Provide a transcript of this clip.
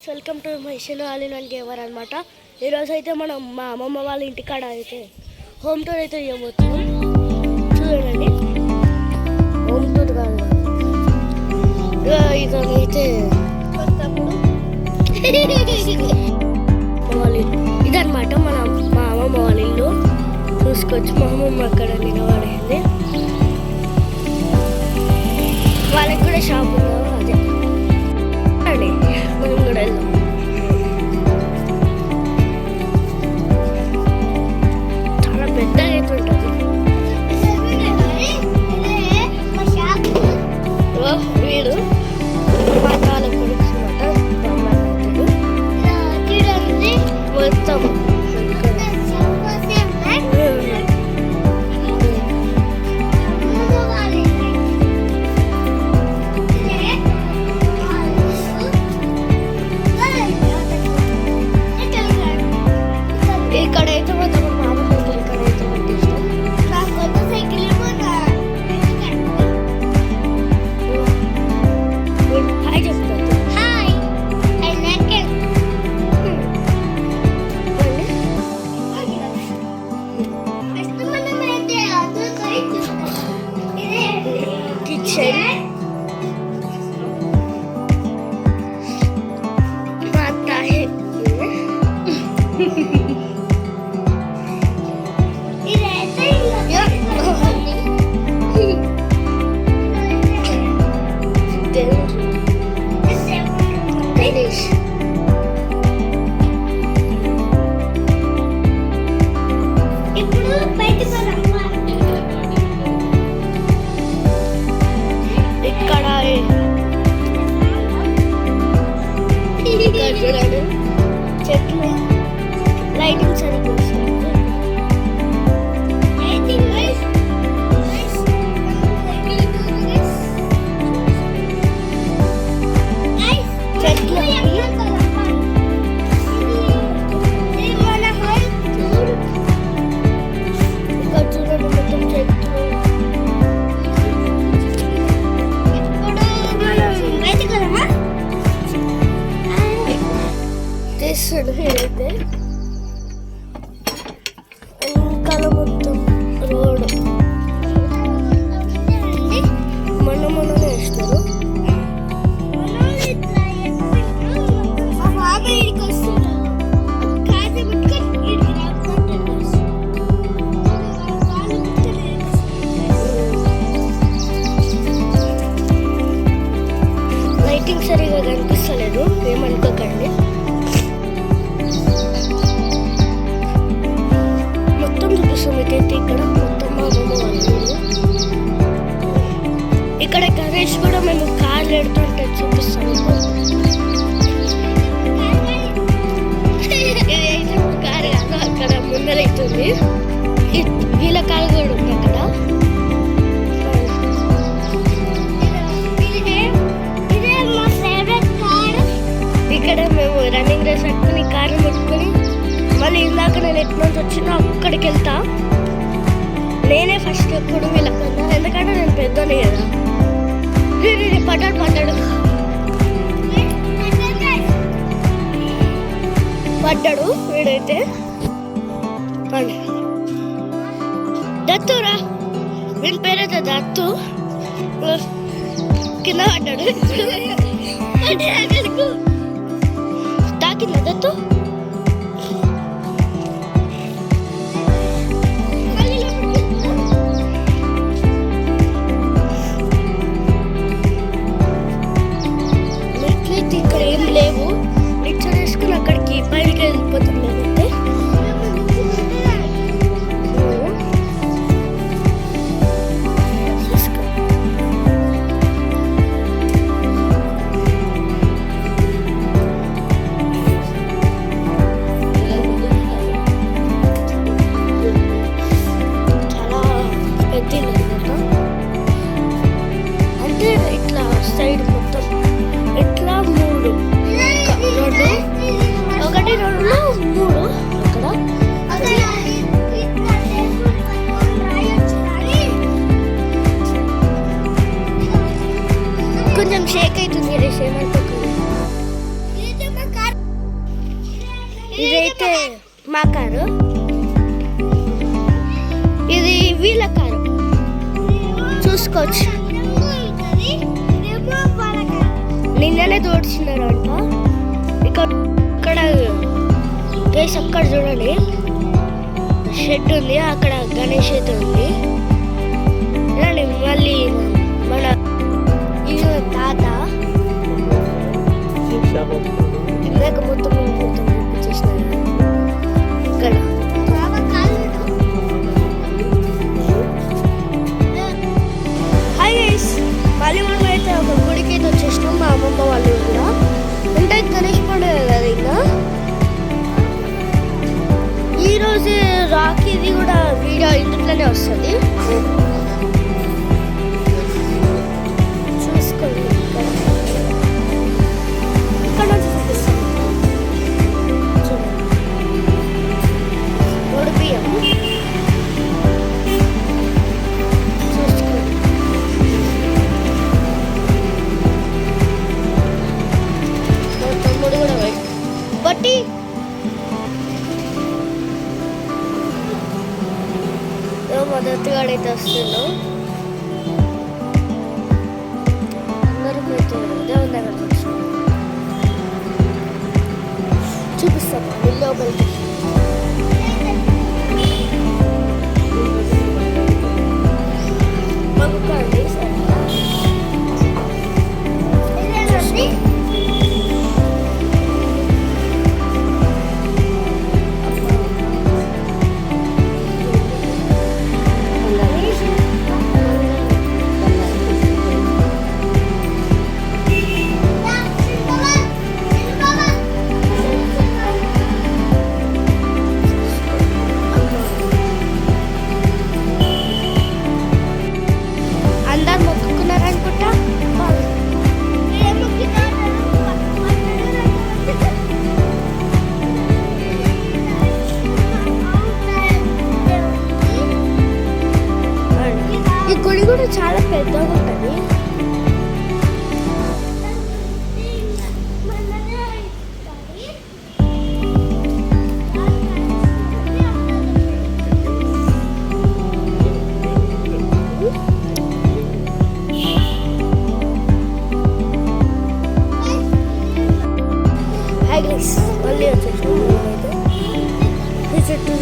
Welcome to my channel and gamer అనమాట. ఈరోజు అయితే మనం మా అమ్మమ్మ వాళ్ళ ఇంటికాడ అయితే హోమ్ టూర్ అయితే చేయబోతున్నాం. చూడండి, హోమ్ టూర్ కాదు, ఇదైతే ఇదనమాట మా అమ్మమ్మ వాళ్ళ ఇల్లు. చూసుకోవచ్చు, మా అమ్మమ్మ అక్కడ నిలబడేది. వాళ్ళకి కూడా షాప్ ఉందా, అదే మనం కూడా వెళ్దాం. చాలా పెద్దగా అయితే ఉంటుంది. వీడు మా కాళ్ళ కొడుకు మొత్తం ఇక్కడైతే మొత్తం మామూలు ఇక్కడైతే హాయ్ చెప్తాను. కిచెన్ చూడండి, చెట్లు, లైటింగ్ సరిగ్గా అయితే వెనకాల మొత్తం రోడ్డు మొన్ననే వేస్తారు. లైటింగ్ సరిగా కనిపిస్తలేదు, ఏమనుకోకండి. మీకైతే ఇక్కడ మొత్తం మా అమ్మమ్మ వాళ్ళు. ఇక్కడ గణేష్ కూడా మేము కార్ పెడుతుంటే చూపిస్తాము. కారు కాదు, అక్కడ ముందరైతుంది. వీళ్ళ కారు కూడా ఉంది అక్కడ. ఇక్కడ మేము రన్నింగ్ రేస్ పెట్టుకుని కారు పెట్టుకుని మళ్ళీ ఇందాక నేను ఎటు నుంచి వచ్చినా అక్కడికి వెళ్తా. నేనే ఫస్ట్ ఎప్పుడు వీళ్ళకన్నా, ఎందుకంటే నేను పెద్దనే కదా. పడ్డాడు వీడైతే. దత్తురా, వీడి పేరైతే దత్తు. కింద పడ్డాడు. తాకిందా దత్తు? ఇక్కడ ఏం లేవు, రిక్షా వేసుకుని అక్కడికి పైకి వెళ్ళిపోతాం మేమైతే. ఇదైతే మా కారు, ఇది వీళ్ళ కారు చూసుకోవచ్చు. నిన్ననే తోడ్చినారు అంట. ఇక్కడ గేస్ అక్కడ చూడండి షెడ్ ఉంది, అక్కడ గణేష్ అయితే ఉంది. మళ్ళీ మన ఇది తాత ఇందాక మొత్తం చూపిస్తున్నాను. ఇక్కడ హాయ్ గైస్, మళ్ళీ మనం అయితే ఒక గుడికి అయితే వచ్చేసినాం. మా అమ్మమ్మ వాళ్ళు కూడా అంటే గణేష్ పండుగ కదా. ఇంకా ఈరోజు రాఖీది కూడా వీడియో ఇంట్లోనే వస్తుంది, చూసుకోండి. ఇక్కడ నుంచి చూపిస్తాను చూడండి. మూడు బియ్యం చూసుకోండి. తమ్ముడు కూడా బట్టి మొదటిగాడైతే వస్తున్నాం. అందరం అయితే దేవుని దగ్గర చూపిస్తాను లోపలికి. మగ్గుకోండి గుడి కూడా చాలా పెద్దగా ఉంటుంది. మళ్ళీ వచ్చేసి చెట్టు